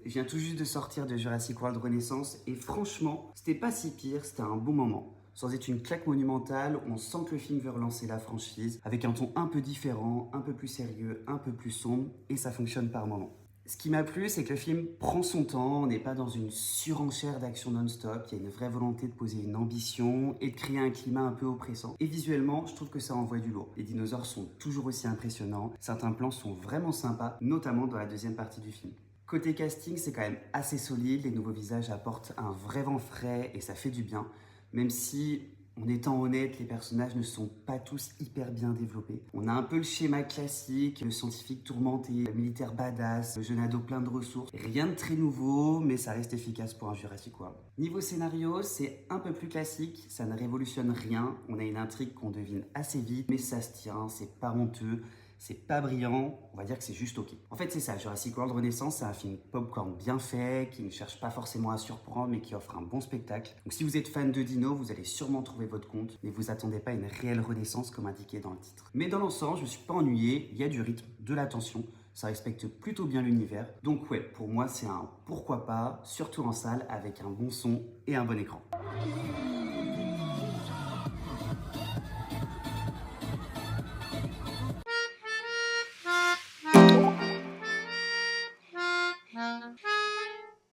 Je viens tout juste de sortir de Jurassic World Renaissance et franchement, c'était pas si pire, c'était un bon moment. Sans être une claque monumentale, on sent que le film veut relancer la franchise avec un ton un peu différent, un peu plus sérieux, un peu plus sombre et ça fonctionne par moments. Ce qui m'a plu, c'est que le film prend son temps, on n'est pas dans une surenchère d'action non-stop, il y a une vraie volonté de poser une ambition et de créer un climat un peu oppressant. Et visuellement, je trouve que ça envoie du lourd. Les dinosaures sont toujours aussi impressionnants, certains plans sont vraiment sympas, notamment dans la deuxième partie du film. Côté casting, c'est quand même assez solide, les nouveaux visages apportent un vrai vent frais et ça fait du bien, même si, en étant honnête, les personnages ne sont pas tous hyper bien développés. On a un peu le schéma classique, le scientifique tourmenté, le militaire badass, le jeune ado plein de ressources. Rien de très nouveau, mais ça reste efficace pour un Jurassic World. Niveau scénario, c'est un peu plus classique, ça ne révolutionne rien. On a une intrigue qu'on devine assez vite, mais ça se tient, c'est pas honteux. C'est pas brillant, on va dire que c'est juste ok. En fait, c'est ça, Jurassic World Renaissance, c'est un film popcorn bien fait, qui ne cherche pas forcément à surprendre, mais qui offre un bon spectacle. Donc si vous êtes fan de dino, vous allez sûrement trouver votre compte, mais vous attendez pas une réelle renaissance comme indiqué dans le titre. Mais dans l'ensemble, je me suis pas ennuyé, il y a du rythme, de l'attention, ça respecte plutôt bien l'univers. Donc ouais, pour moi, c'est un pourquoi pas, surtout en salle, avec un bon son et un bon écran.